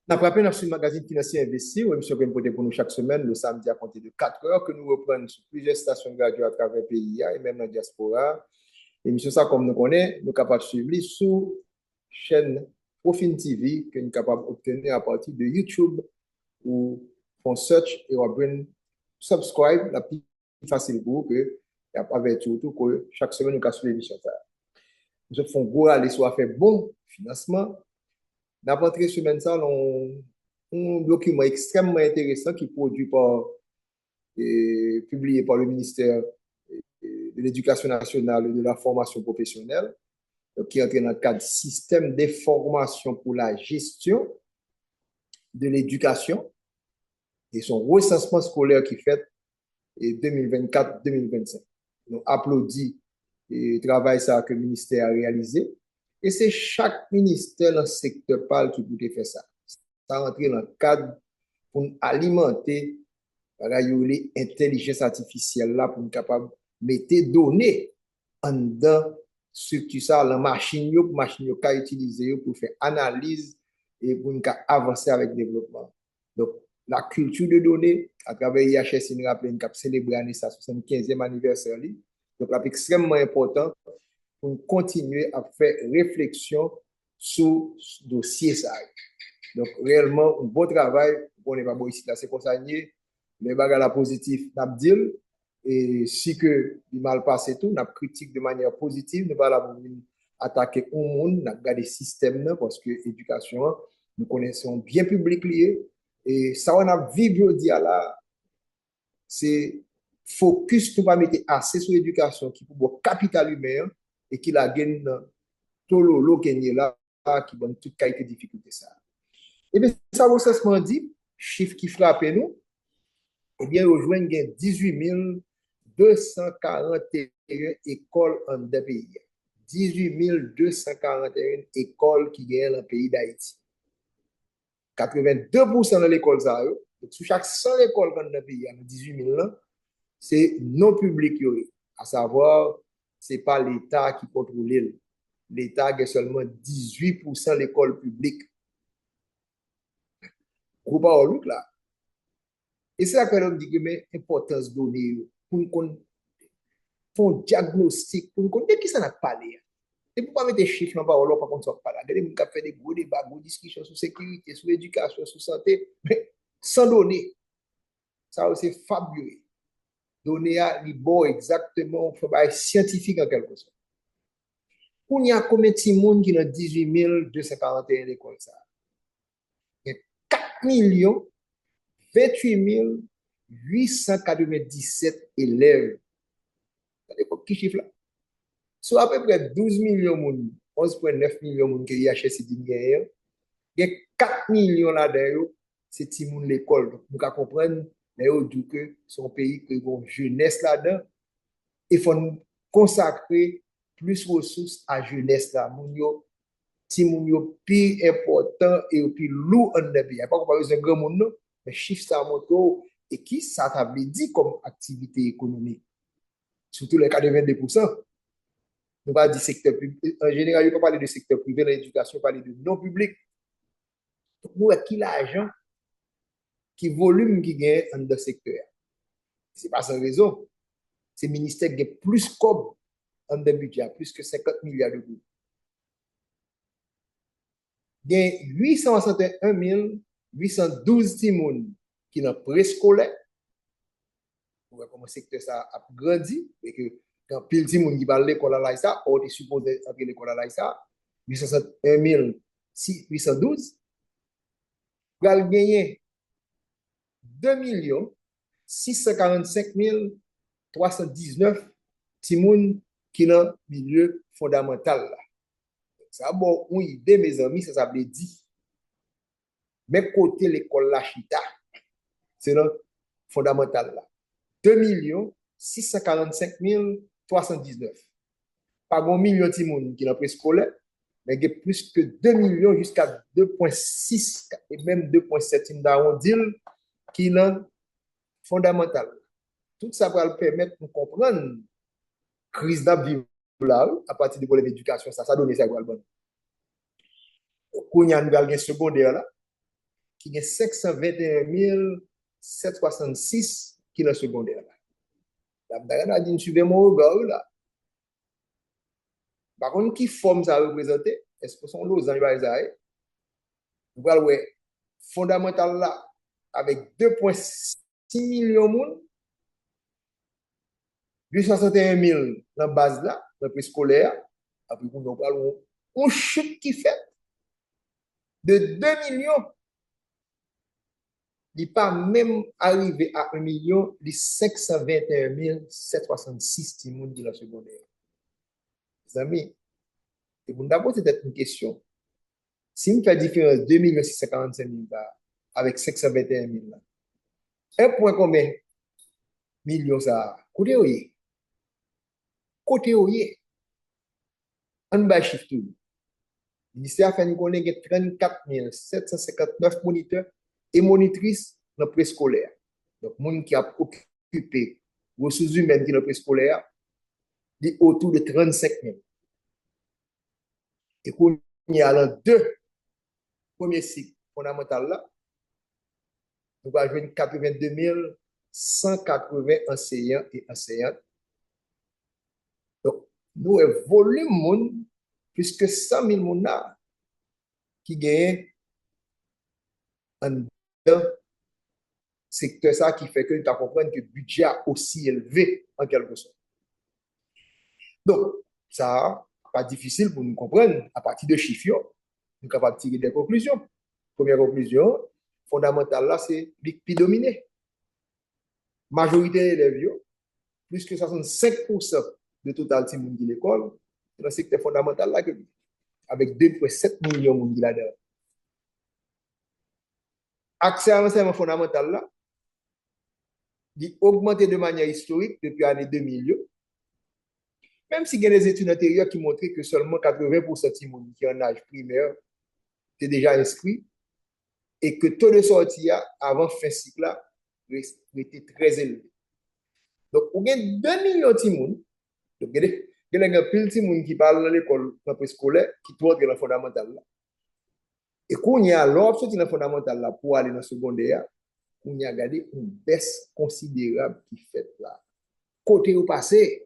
N'a pas peine sur le magazine financier investi, ou émission que nous portons pour nous chaque semaine, le samedi à compter de 4 heures, que nous reprenons sur plusieurs stations de radio à travers le pays et même dans la diaspora. L'émission, ça, comme nous connaissons, nous sommes capables de suivre sur chaîne Profin TV, que nous sommes capables d'obtenir à partir de YouTube, ou font search et on prend subscribe, la plus facile pour vous que, avec tout, que chaque semaine, nous avons l'émission. Nous faisons gros aller soit faire bon financement. Dans votre semaine, ça, un document extrêmement intéressant qui est produit par, publié par le ministère de l'Éducation nationale et de la formation professionnelle, qui entre dans le cadre du système d'information pour la gestion de l'éducation et son recensement scolaire qui fait 2024-2025. Nous applaudissons le travail ça que le ministère a réalisé. Et c'est chaque ministère dans le secteur PAL qui peut faire ça. Ça rentre dans le cadre pour alimenter l'intelligence artificielle là pour être capable de mettre des données en dedans structure ça la machine qui utiliser pour faire analyse et pour avancer avec le développement. Donc la culture de données à travers IHS nous rappelle qu'on célébrer sa 75e anniversaire. Donc c'est extrêmement important pour continuer à faire réflexion sur ce dossier ça. Donc réellement un bon travail, on n'est pas bon ici là c'est consigné les bagages positifs n'abdil et si que il mal passé tout n'a critique de manière positive, nous pas là pour attaquer au monde, n'a garder système là parce que éducation nous connaissons bien public lié et ça on a vivre dit là c'est focus pour pas mettre assez sur l'éducation qui pour capital humain et qui la gagne tout le gagner là qui donne toute qualité difficulté ça. Et bien ça recensement dit chiffre qui frappe nous eh bien, nous jouons 18 241 écoles en deux pays. 18 241 écoles qui gagnent dans le pays d'Haïti. 82% de l'école, sur chaque 100 écoles dans le pays, 18 000, c'est non public, à savoir, ce n'est pas l'État qui contrôle l'île. L'État a seulement 18% de l'école publique. Groupe à là. Et c'est là que l'on dit que l'importance de donner pour qu'on fasse un diagnostic, pour qu'on dise qui ça n'a pas parlé. Et pour ne pas mettre des chiffres dans la parole, par contre, ça n'a pas parlé. Regardez, on a fait des gros débats, des discussions sur sécurité, sur l'éducation, sur santé, mais sans donner. Ça, c'est fabuleux. Donner à l'IBO exactement, il faut être scientifique en quelque sorte. Pour y a combien de monde qui dans 18 241 écoles ça? Il y a 4 28 897 élèves. Qui chiffre là? Soit à peu près 12 millions de monde, 11,9 millions de monde qui IHS dit il y a 4 millions là-dedans, c'est tout le monde l'école. Donc, nous comprendre, mais au du que son pays qui a une jeunesse là-dedans, il faut consacrer plus de ressources à la jeunesse là. Si moun yo plus important et plus lourd en le pays. Pas comparer un grand monde, mais chiffre ça montre et qui ça t'a dit comme activité économique. Surtout les 82%. Nous pas dire secteur public. En général, il ne faut pas parler de secteur privé dans l'éducation, parler de non public. Donc, nous, qui l'argent, qui volume qui gagne dans le secteur. Ce n'est pas sans raison. C'est le ministère qui a plus comme en le budget, plus que 50 milliards de dollars. Il y a 861 812 timoun qui sont préscolaires. Pour voir comment le secteur ça a grandi. Et que quand pile de timoun qui va à l'école à l'Aïssa, on est supposé entrer à l'école à l'Aïssa, 861 812. Vous allez gagner 2 645 319 timoun qui sont dans le milieu fondamental. Ça bon, une idée, mes amis, ça veut dire, mais côté l'école la chita, c'est le fondamental là. 2 645 319. Pas un million de gens qui sont préscolaires, mais il y a plus que 2 millions jusqu'à 2,6 et même 2,7 d'arrondir qui sont fondamentales. Tout ça va permettre de comprendre la crise d'abîme à partir du problème d'éducation. Ça donne ça. Quand il y a une secondaire là, qui est 521 766 qui est dans le secondaire. La bagarre a dit, nous suivons mon regard là. Par contre, qui forme ça représenter? Est-ce que son lot, vous allez voir, fondamental là, avec 2,6 millions de monde, 261 000 dans la base là, dans le préscolaire, après nous parlons, on chute qui fait de 2 millions. Il n'est pas même arrivé à 1 million, les 521 766 timons de la secondaire. Les amis, et vous d'abord, c'est peut-être une question. Si on fait différence 2 645 000 avec 521 000, un point combien millions ça? Côté où est? Côté où est? On va chiffre tout. Le ministère a fait nous connaître 34 759 moniteurs et monitrices dans le préscolaire. Donc, les gens qui ont occupé les ressources humaines qui sont dans le préscolaire, est autour de 35 000. Et qu'on y a dans deux premiers cycles fondamentaux là, nous allons jouer 82 180 enseignants et enseignantes. Donc, nous avons volume puisque 100 000 personnes qui gagnent un secteur ça qui fait que nous comprenons que le budget a aussi élevé en quelque sorte. Donc, ça, pas difficile pour nous comprendre à partir de chiffres, nous sommes capables de tirer des conclusions. Première conclusion, fondamentale là, c'est l'ICPI dominé. Majorité des élèves, plus que 65% de total de monde qui l'école, c'est dans le secteur fondamental là, avec 2,7 millions de monde là-dedans. Accès à l'enseignement fondamental là, il a augmenté de manière historique depuis l'année 2000. Même si il y a des études antérieures qui montraient que seulement 80% de monde qui est en âge primaire était déjà inscrit et que le taux de sortie avant fin cycle là était très élevé. Donc, il y a 2 millions de monde. Donc, il y a pile de monde qui parle dans l'école préscolaire qui doit être dans le fondamental là. Et quand il y a l'option dans le fondamental là pour aller dans le secondaire, on y a gardé une baisse considérable qui fait là. Côté au passé,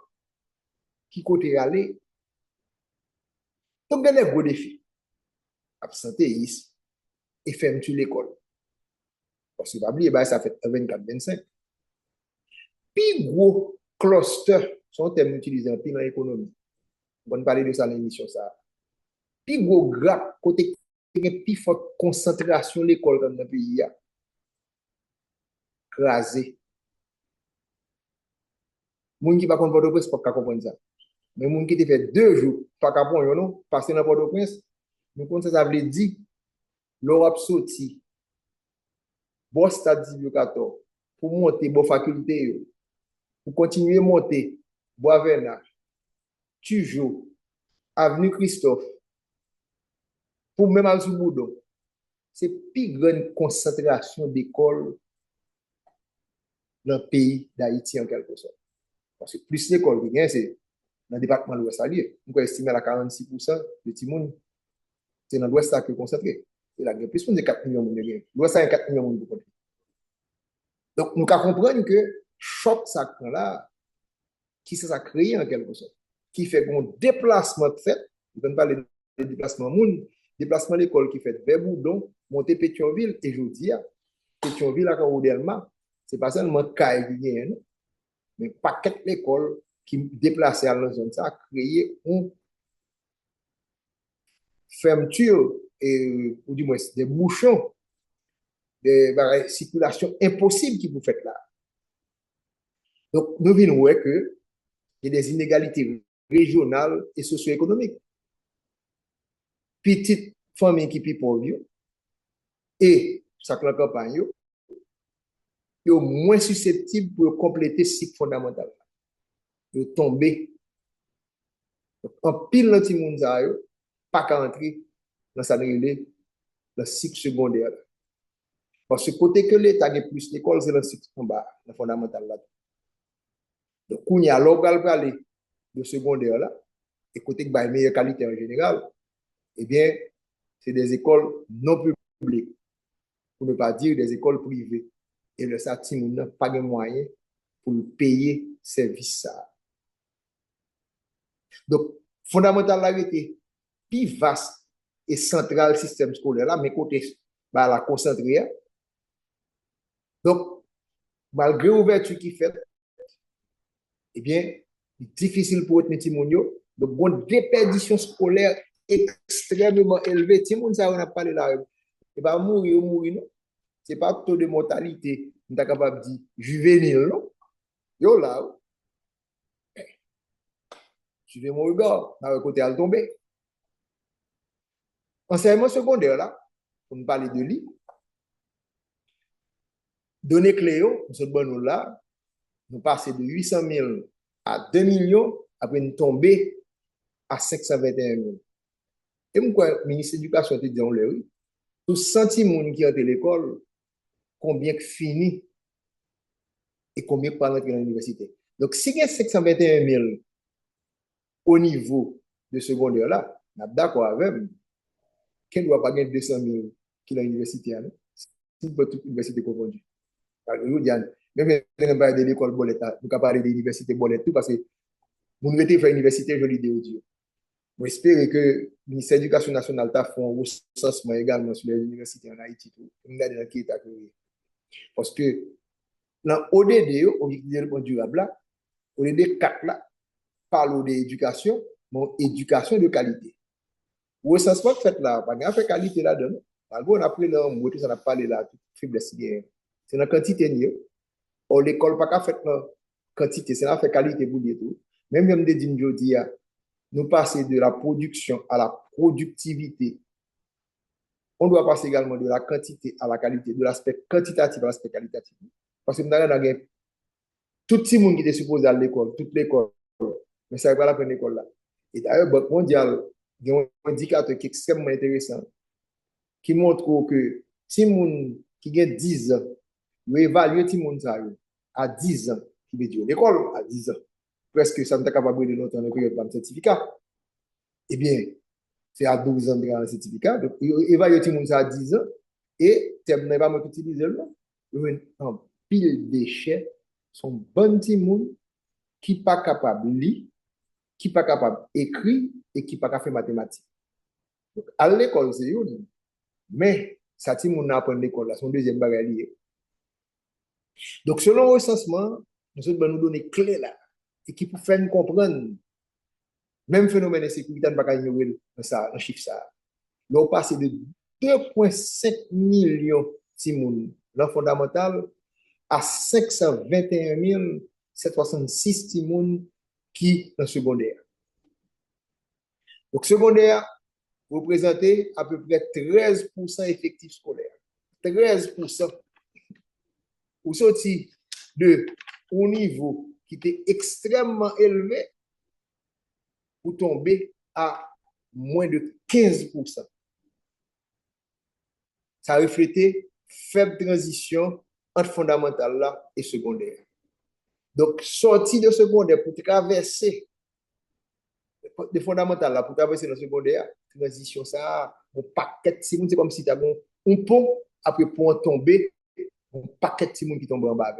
qui côté aller. Donc, il y a des gros défis. Absentéisme et fermeture de l'école. Parce que, pas oublier, ça fait 24-25. Puis, gros cluster, sont termes utilisés dans l'économie. On va parler de ça dans l'émission. Puis, gros gap, côté plus forte concentration de l'école dans le pays, crasé. Les gens qui ne comprennent pas Port-au-Prince ne peuvent pas comprendre ça. Mais les gens qui te fait 2 jours, pas qu'à point, non, passer dans Port-au-Prince, nous comprenons ça veut dire, l'Europe sorti, bon stade 14, pour monter, bon faculté, pour continuer à monter, Bois-Vernage, toujours, Avenue Christophe, pour même à Zouboudon, c'est plus grande concentration d'écoles dans le pays d'Haïti en quelque sorte. Parce que plus l'école qui gagne, c'est dans le département de l'Ouest allié. On peut estimer à 46% de Timoun, c'est dans l'Ouest qui est concentré. C'est là, il y a plus de 4 millions de gens. L'Ouest a 4 millions de gens. Donc, nous comprenons que choc ça là, qui ça crée en quelque sorte, qui fait un déplacement de fait, je ne parle pas de déplacement monde, déplacement de l'école qui fait vers Boudon, monter Pétionville, et je dis, Pétionville à Caroudelma, c'est pas seulement Caille qui gagne, mais paquet l'école qui déplacé à la zone, ça a créé une fermeture, et, ou du moins des bouchons, des circulations impossibles qui vous faites là. Donc, nous venons voir que il y a des inégalités régionales et socio-économiques. Petite famille qui est pauvre et ça la campagne, ils sont moins susceptibles pour compléter ce cycle fondamental. Ils tomber. En pile dans le monde, pas qu'à entrer dans sa le cycle secondaire. Parce que côté que l'État a plus d'école, c'est le cycle fondamental là. Donc, quand il y a l'organe aller de secondaire là, et côté que une meilleure qualité en général, eh bien, c'est des écoles non publiques. pour ne pas dire des écoles privées. Et le ça, ti moun nan pas de moyens pour payer service ça. Donc, fondamental la été plus vaste et central système scolaire là, mais côté bah, la concentré. Donc, malgré l'ouverture qui fait, eh bien, difficile pour retenir ti moun yo. Donc, bon déperdition scolaire extrêmement élevée. Ti moun ça on a parlé là, et bah mourir non. C'est pas taux de mortalité, on est capable de dire juvénile non. Yo là, suivez mon regard, dans le côté à tomber. Enseignement secondaire là, pour nous parler de lui, données clés, nous là, nous passons de 800 000 à 2 millions, après nous tomber à 521 000. Et pourquoi le ministre de l'Éducation te dit, oui, tous 100 personnes qui entrent à l'école, combien finit et combien pas entrer dans l'université. Donc, si il y a 521 000 au niveau de secondaire là, on est d'accord avec qu'il ne doit pas gagner 200 000 qui est dans l'université. Si on peut toute l'université confondue. Même de l'école Bolette, nous pouvons parler de l'université Bolette, tout parce que vous devez faire l'université, je l'idée audio. J'espère que le ministère de l'Éducation nationale a fait un recensement également sur les universités en Haïti. Parce que dans ODD, Objectif de développement durable, ODD 4 là, parle d'éducation, mais éducation de qualité. Le recensement fait là, pas de qualité là-dedans. On a pris là, on a parlé là, faiblesse. C'est la quantité. Or, l'école n'a pas fait la quantité, c'est la fait qualité pour dire tout. Même des dit, nous passer de la production à la productivité. On doit passer également de la quantité à la qualité, de l'aspect quantitatif à l'aspect qualitatif. Parce que nous avons tout le monde qui était supposé à l'école, toute l'école, mais ça n'est pas la peine l'école là. Et d'ailleurs, le Banque mondiale, il y a un indicateur qui est extrêmement intéressant, qui montre que si moun qui a 10 ans, vous évaluez tout le monde à 10 ans, qui veut dire l'école à 10 ans, presque ça ne est capable de longtemps dans le certificat. Eh bien, c'est à 12 ans de le certificat. Donc, évaluer tout le monde à 10 ans et tu n'as pas utilisé le nom. En pile déchets sont bons petits monde qui ne sont pas capables de lire, qui ne sont pas capables d'écrire et qui ne sont pas capables de faire mathématiques. Donc, à l'école, c'est une. Mais, ça, si on apprend l'école, là, son deuxième bagage lié. Donc, selon le recensement, nous allons nous donner clés là, et qui pour faire nous comprendre, même phénomène de sécurité, on ne peut pas ignorer ça, un chiffre ça. Là, on passe de 2,5 millions de timoun dans le fondamental à 521 766 timoun qui dans le secondaire. Donc, secondaire représentait à peu près 13% effectif scolaire. 13%. Ou sorti de un niveau qui était extrêmement élevé pour tomber à moins de 15%. Ça reflétait faible transition entre fondamental là et secondaire. Donc, sorti de secondaire pour traverser de fondamental là, pour traverser le secondaire, transition ça, un paquet de c'est comme si tu avais un pont, après pour tomber, un paquet de qui tombe en bas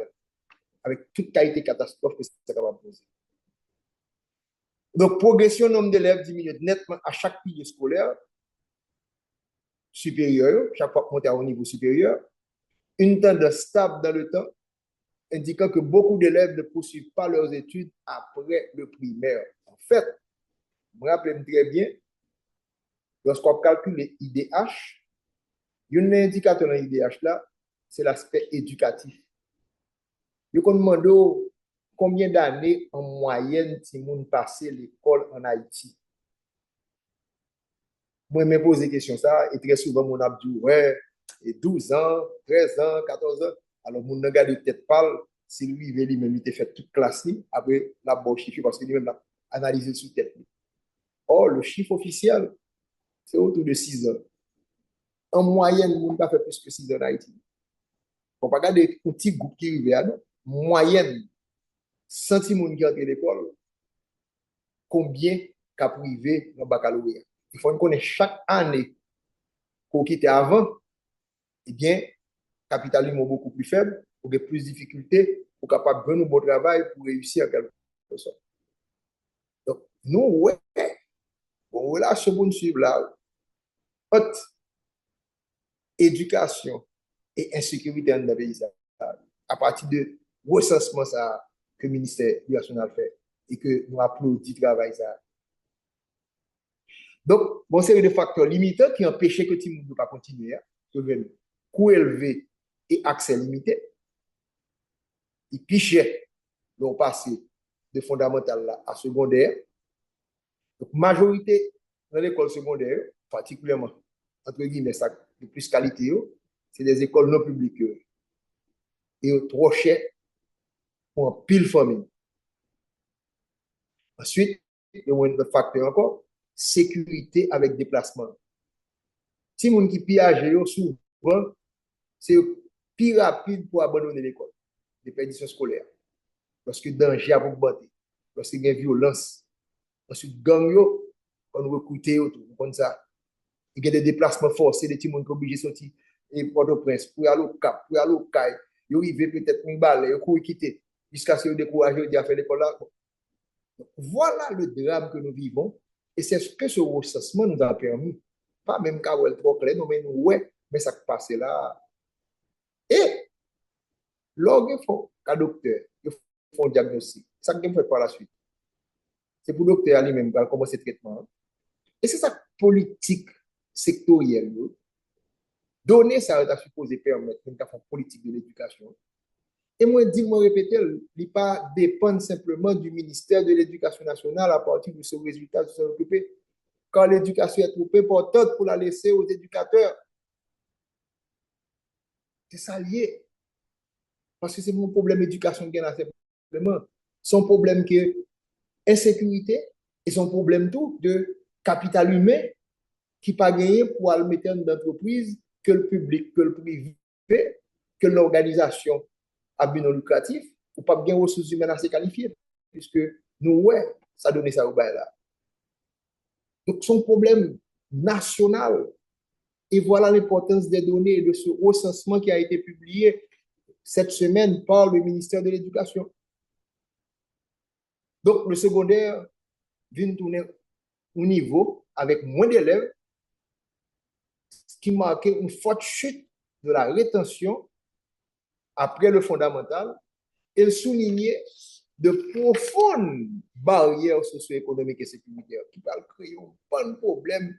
avec toute qualité catastrophe que ça va poser. Donc, progression nombre d'élèves diminue nettement à chaque pilier scolaire supérieur, chaque fois monter à un niveau supérieur. Une tendance stable dans le temps, indiquant que beaucoup d'élèves ne poursuivent pas leurs études après le primaire. En fait, je me rappelle très bien, lorsqu'on calcule les IDH, un indicateur dans l'IDH là, c'est l'aspect éducatif. Je me demande combien d'années en moyenne si moun passe l'école en Haïti. Moi, je me pose des questions ça, et très souvent, mon a dit, ouais, 12 ans, 13 ans, 14 ans. Alors, mon gars de tête pâle, c'est lui, il même il fait toute classe, après, la bonne chiffre, parce qu'il lui-même a analysé sous tête. Or, le chiffre officiel, c'est autour de 6 ans. En moyenne, on n'a pas fait plus que 6 ans en Haïti. On ne peut pas regarder un petit groupe qui arrive à nous. Moyenne, 100 personnes qui entrent à l'école, combien qu'a privé dans le baccalauréat. Il faut qu'on connaisse chaque année qu'on quitte avant, eh bien, capital humain beaucoup plus faible, ou de plus de difficultés, pour capable de faire un bon travail pour réussir en quelque sorte. Donc, nous, ouais, bon, relation pour nous suivre là, haute éducation et insécurité dans le pays, à partir de recensement ça, que le ministère national fait et que nous applaudissons le travail ça. Donc, bon, c'est des facteurs limitants qui empêchaient que Timon ne pas continuer, coût élevé et accès limité. Il pichait l'on passé de fondamental là à secondaire. Donc, majorité dans l'école secondaire, particulièrement, entre guillemets, ça, de plus qualité, c'est des écoles non publiques. Et trop cher pour un pile famille. Ensuite, il y a un facteur encore, sécurité avec déplacement. Si les gens qui pillent souvent, c'est plus rapide pour abandonner l'école, des perditions scolaires. Parce que danger a augmenté, parce qu'il y a violence. Ensuite, gang, on recrute, comme ça. Il y a des déplacements forcés, des petits gens qui sont obligés de sortir et Port-au-Prince pour aller au Cap, pour aller au CAI. Ils arrivent peut-être une balle, ils courent quitter, jusqu'à ce qu'ils découragent de faire l'école là. Voilà le drame que nous vivons. Et c'est ce que ce recensement nous a permis. Pas même qu'à trop clair, mais nous, ouais, mais ça passe là. Et, lors ils font, qu'un docteur, ils font un diagnostic. Ça qu'ils fait par la suite. C'est pour le docteur lui-même qui commencer le traitement. Et c'est ça politique sectorielle. Donner ça, a supposé permettre de faire une politique de l'éducation. Et moi, répéter, il ne pas dépendre simplement du ministère de l'Éducation nationale à partir de ce résultat de s'occuper. Quand l'éducation est trop importante pour la laisser aux éducateurs, c'est ça lié. Parce que c'est mon problème d'éducation qui est simplement. Son problème que insécurité et son problème tout de capital humain qui pas gagné pour le mettre dans l'entreprise que le public, que le privé, que l'organisation à but non lucratif, ou pas bien ressources humaines assez qualifiées, puisque nous, ouais, ça donne ça au bail là. Donc, son problème national. Et voilà l'importance des données et de ce recensement qui a été publié cette semaine par le ministère de l'Éducation. Donc, le secondaire vient tourner au niveau avec moins d'élèves, ce qui marquait une forte chute de la rétention après le fondamental. Et soulignait de profondes barrières socio-économiques et sécuritaires qui peuvent créer un bon problème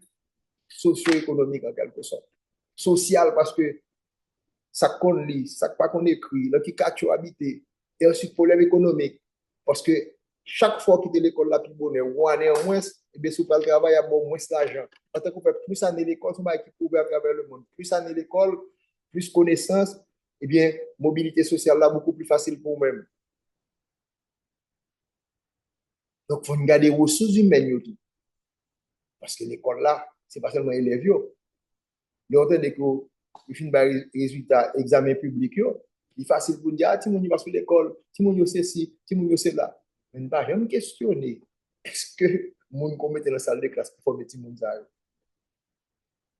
socio-économique en quelque sorte. Social parce que ça qu'on lit, ça pas qu'on écrit, là qui cache habité, et ensuite problème économique parce que chaque fois qu'il est l'école la plus bonne, ou année en moins, et bien si pas le travail, il y a moins d'argent. En tant qu'on fait plus année l'école, c'est qui pouvait à travers le monde. Plus année l'école, plus connaissance, eh bien, mobilité sociale là beaucoup plus facile pour vous-même. Donc, il faut regarder les ressources humaines. Parce que l'école là, ce n'est pas seulement les élèves. Il y a des qui font des résultats, examen public, il est facile pour dire, ah, si on va sur l'école, si on sait ci, si on sait là. Mais on ne va jamais questionner, est-ce que mon qu'on mette dans la salle de classe pour former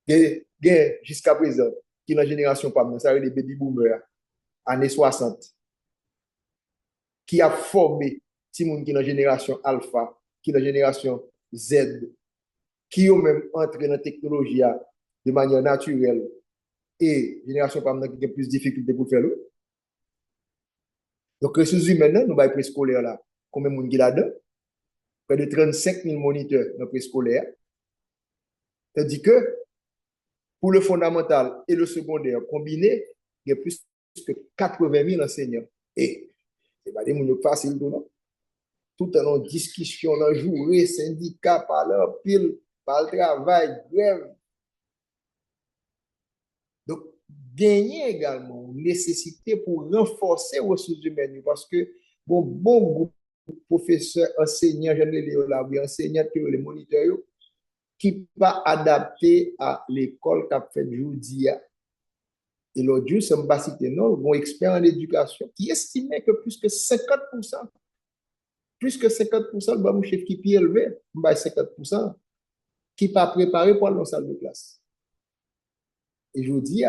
les gens? Jusqu'à présent, qui est la génération pas ça les baby boomers, années 60, qui a formé les gens qui est la génération alpha, qui est la génération Z, qui ont même entré dans la technologie de manière naturelle et génération par exemple qui a plus de difficultés pour faire le. Donc, ressources humaines, nous avons préscolaire là, combien de monde là-dedans? Près de 35 000 moniteurs dans le préscolaire. C'est-à-dire que pour le fondamental et le secondaire combiné, il y a plus que 80 000 enseignants. Et ce n'est pas des gens faciles, non? Tout en discussion, en jouer, syndicats, par leur pile, par le travail, grève. Donc, gagner également une nécessité pour renforcer les ressources humaines parce que bon groupe de professeurs, enseignants, enseignants, les moniteurs, qui pas adapté à l'école qu'a fait aujourd'hui. Et l'autre jour, c'est un cité non, bon expert en éducation qui estimait que plus que 50%, le bon chef qui est élevé, 50%, qui pas préparé pour aller dans la salle de classe. Et je dis,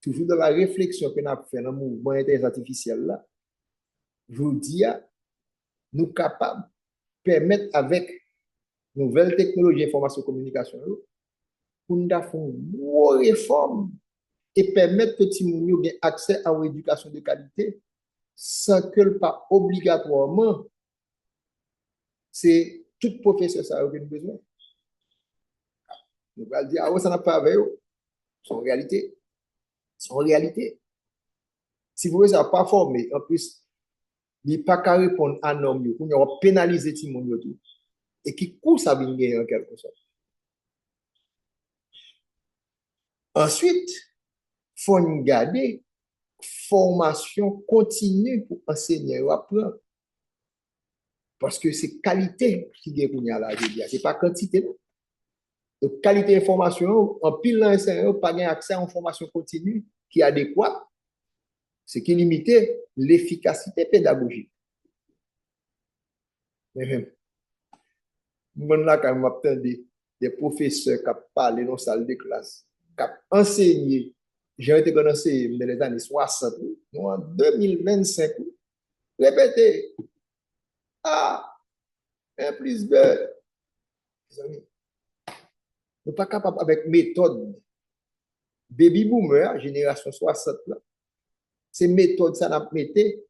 toujours dans la réflexion que nous avons fait dans le mouvement intelligence artificielle là, je dis, nous sommes capables de permettre avec nouvelles technologies information communication pour nous faire une bonne réforme et permettre que les gens aient accès à une éducation de qualité sans que pas obligatoirement c'est tout professeur ça a besoin. Nous allons dire, ah ouais, ça n'a pas avec eux. C'est en réalité. C'est en réalité. Si vous ne pas formé, en plus, il n'est pas qu'à répondre à nos mieux, pour nous pénaliser les gens et qui coûte ça vient gagner en quelque sorte. Ensuite, il faut garder formation continue pour enseigner ou apprendre. Parce que c'est qualité qui est pour là, je dis, c'est pas quantité. Donc, qualité d'information, en pile l'enseignant pas accès à une formation continue qui est adéquate, ce qui limite l'efficacité pédagogique. Moi, là, quand je des professeurs qui parlent dans la salle de classe, qui enseigné, j'ai été enseigné dans les années 60, nous en 2025, répétez, A, 1 plus 2, nous ne sommes pas capables avec méthode. Baby boomer, génération 60, c'est méthode, ça n'a été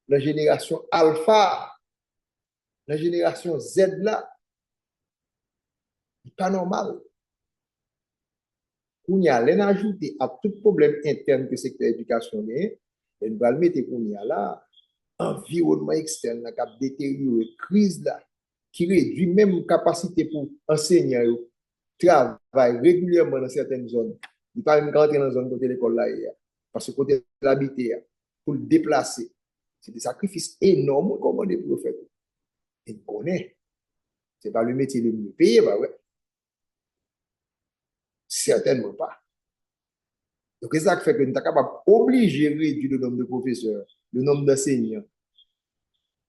la génération alpha, la génération Z là, c'est pas normal. On y a l'en ajouté à tout problème interne que le secteur éducation est, on va le mettre qu'on y a là, environnement externe qui a détérioré, crise là, qui réduit même capacité pour enseigner, travailler régulièrement dans certaines zones. Il ne pas même rentrer dans une zone côté de l'école là, parce que côté de l'habiter, pour le déplacer, c'est des sacrifices énormes qu'on demande pour faire. Et on connaît. Ce n'est pas le métier le mieux payé, bah ouais. Certainement pas. Donc, c'est ça qui fait que nous sommes capables d'obliger de réduire le nombre de professeurs, le nombre d'enseignants,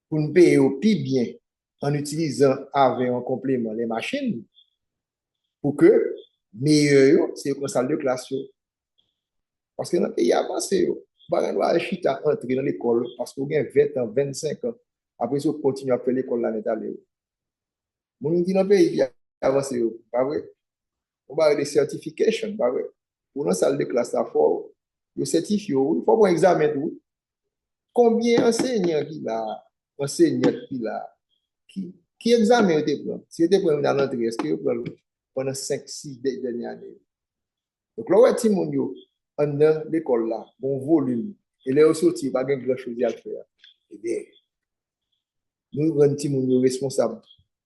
pour nous payer au plus bien en utilisant avec en complément les machines, pour que meilleur, c'est une salle de classe. Parce que dans le pays avancé, on va entrer dans l'école parce qu'on a 20 ans, 25 ans. Après, ça, on continue à faire l'école l'année d'aller. Mon dit dans le pays avancé, pas vrai? On va avoir des certifications, pas vrai? Pour une salle de classe, il faut certifier, il faut un examen tout. Combien d'enseignants qui a, enseignants qui a, qui examen était pris? Si était pris dans l'entrée, est-ce que vous prenez pendant 5, 6 dernières années? Donc là, ouais, Timon, en dans l'école là, bon volume, et là, aussi, il n'y a pas grand-chose à faire. Eh bien, nous rendons Timon responsable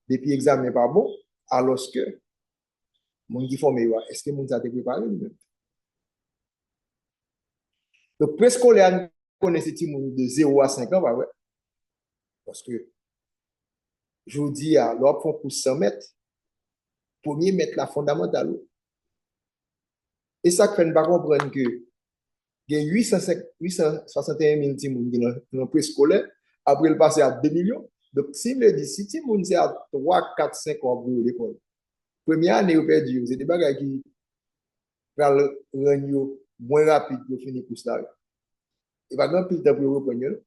depuis l'examen pas bon, alors que mon qui forme, est-ce que mon a été préparé lui-même? Donc, préscolaire, connaît ce Timon de 0 à 5 ans, bah ouais. Parce que, je vous dis, alors, pour 100 mètres, premier mettre la fondamentale. Et ça fait ne pas comprendre que il y a 861 000 Timon dans le préscolaire, après le passer à 2 millions. Donc, si me dit, si Timon c'est à 3, 4, 5 ans pour l'école, première année, vous perdu, c'est des bagages qui vont rendre moins rapide pour finir pour cela. Il va grand plus de temps pour reprendre.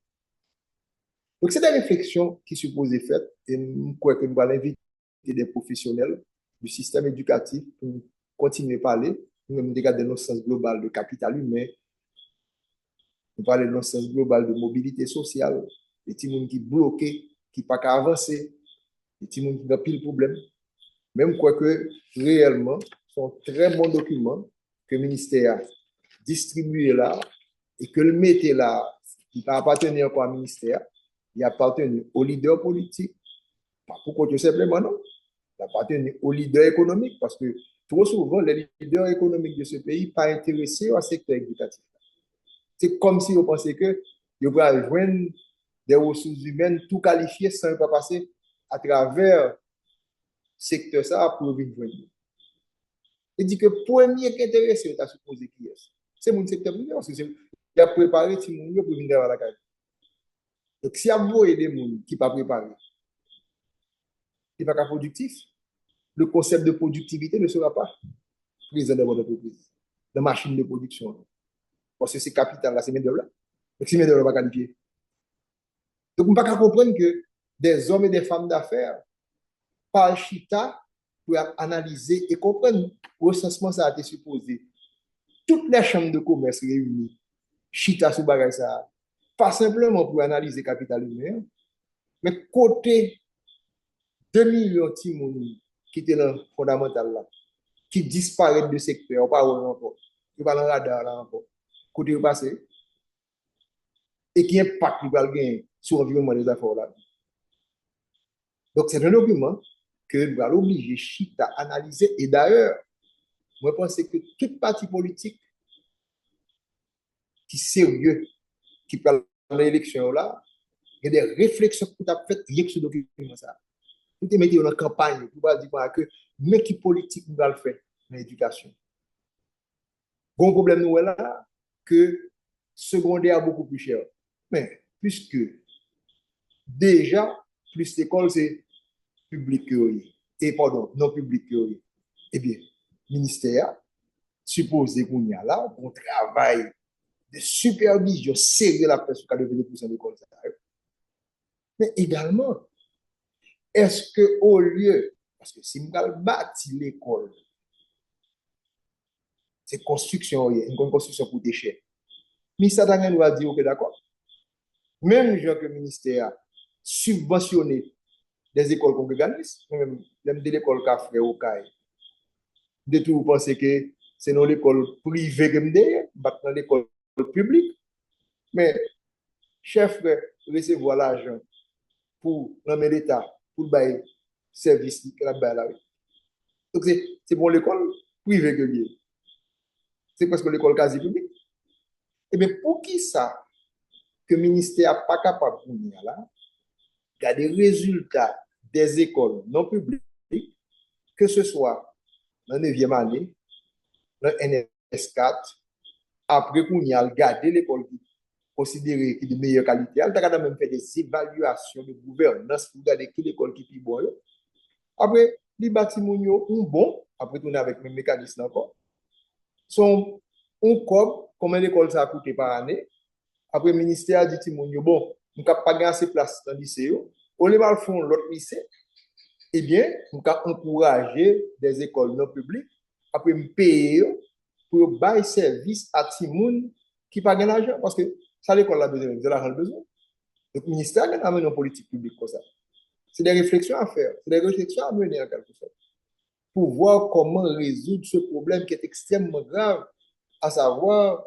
Donc, c'est des réflexions qui supposent être faites et je crois que nous allons inviter des professionnels du système éducatif pour continuer à parler, nous regarder nos sens global de capital humain, nous parler de nos sens global de mobilité sociale, les petits gens qui bloqués, qui ne peuvent pas avancer, les petits gens qui ont pile de problèmes. Même quoi que réellement, c'est un très bon document que le ministère a distribué là et que le mettait là, qui ne appartenait encore au ministère, il appartenait aux leaders politiques, pas pour tout simplement, non. Il appartenait aux leaders économiques parce que trop souvent, les leaders économiques de ce pays ne sont pas intéressés au secteur éducatif. C'est comme si on pensait que ils pourraient joindre des ressources humaines tout qualifiées sans pas passer à travers le secteur ça pour venir joindre. Il dit que le premier qui est intéressé, il a supposé qui est. C'est mon secteur privé parce que il a préparé tout le monde pour venir à la caille. Donc, si vous voyez des gens qui ne sont pas préparés, qui ne sont pas productifs, le concept de productivité ne sera pas présent dans votre entreprise, la machine de production. parce que c'est capital là, c'est main d'œuvre là. Donc, si main d'œuvre pas qualifié. Donc, on ne peut pas comprendre que des hommes et des femmes d'affaires par chita pour analyser et comprendre le recensement ça a été supposé. Toutes les chambres de commerce réunies, chita sous bagage ça, pas simplement pour analyser capital humain, mais côté 2 millions de timoun qui étaient dans le fondamental là, qui disparaissent de secteur, pas encore, qui pas dans le radar là encore, côté passé, et qui impacte le sur l'environnement des affaires là. Donc, c'est un document que nous allons obliger Chita à analyser. Et d'ailleurs, moi, je pense que tout parti politique qui est sérieux, qui parle de l'élection là, il y a des réflexions que tu as faites avec ce document. Ça. Tout est mis dans la campagne pour dire que mais qui politique nous allons faire dans l'éducation. Bon problème, nous là, que secondaire beaucoup plus cher. Mais puisque déjà, plus l'école, c'est public et pardon, non public eh bien, ministère supposé qu'on y a là, qu'on travaille de supervision sérieux la presse sur 90% de l'école. Mais également, est-ce que au lieu, parce que si nous bâti l'école, c'est construction, une construction pour déchets. Mais ça, nous va dire, ok, d'accord. Même gens que le ministère subventionné des écoles congréganistes, même de l'école Café au CAI, de tout, vous pensez que c'est dans l'école privée que je pas dans l'école publique. Mais, chef, recevoir l'argent pour l'amener l'État, pour le bail service qui la bail là. Donc, c'est pour l'école privée que je c'est parce que l'école quasi publique. Et bien, pour qui ça, que le ministère n'est pas capable de venir là, il y a des résultats des écoles non publiques, que ce soit dans la 9e année, dans NS4, après qu'on y a regardé l'école qui considérée de meilleure qualité, elle a même fait des évaluations de gouvernance pour regarder qui l'école qui est bonne. Après, les bâtiments sont bons, après on a avec le mécanisme encore, sont un cob, combien l'école ça a coûté par année. Après, le ministère dit bon, on ne peut pas gagner assez de place dans le lycée. Au lieu de faire l'autre lycée, eh bien, on peut encourager des écoles non publiques, après me payer pour bailler service à Timoun qui pas gagner l'argent parce que ça l'école a besoin, de l'argent besoin. Donc le ministère a amené une politique publique comme ça. C'est des réflexions à faire, c'est des réflexions à mener en quelque sorte pour voir comment résoudre ce problème qui est extrêmement grave, à savoir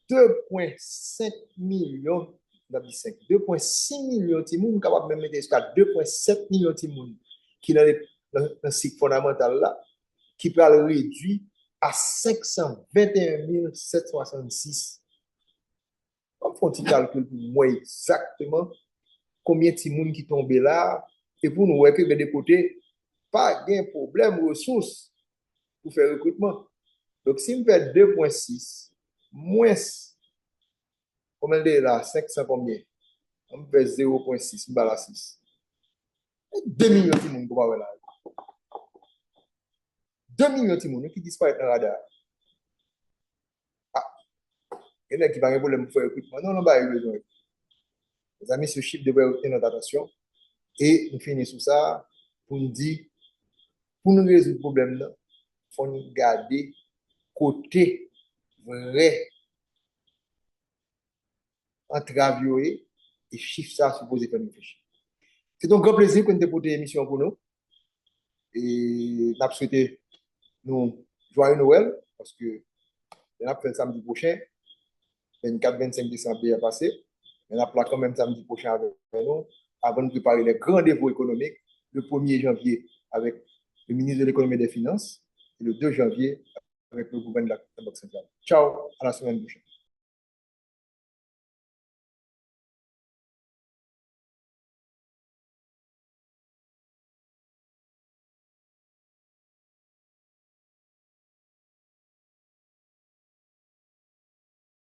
2,5 millions, 2,6 millions de Timoun, capable de mettre jusqu'à 2,7 millions de Timoun qui est dans le cycle fondamental là, qui peut le réduire à 521 766. On fait un petit calcul pour moi exactement combien de gens qui tombent là, et pour nous voir que de côté, pas de problème ressources pour faire recrutement. Donc, si on fait 2,6 moins, combien de là, 500 combien? On fait 0,6, on va 6. 2 millions de gens qui vont là. 2 millions de gens qui disparaissent dans le radar. Ah, il y en a qui vont avoir problème pour faire recrutement. Non, non, pas besoin. Les amis, ce chiffre devrait retenir notre attention. Et nous finissons ça pour nous dire, pour nous résoudre le problème, il faut nous garder côté vrai entravioé et chiffre ça supposé faire nous réfléchir. C'est un grand plaisir qu'on ait porté l'émission pour nous. Et nous souhaitons nous joyeux Noël parce que on a fait samedi prochain, 24-25 décembre est passé. On a quand même samedi prochain avec nous avant de préparer les grands défis économiques le 1er janvier avec le ministre de l'économie et des finances et le 2 janvier avec le gouvernement de la Banque centrale. Ciao, à la semaine prochaine.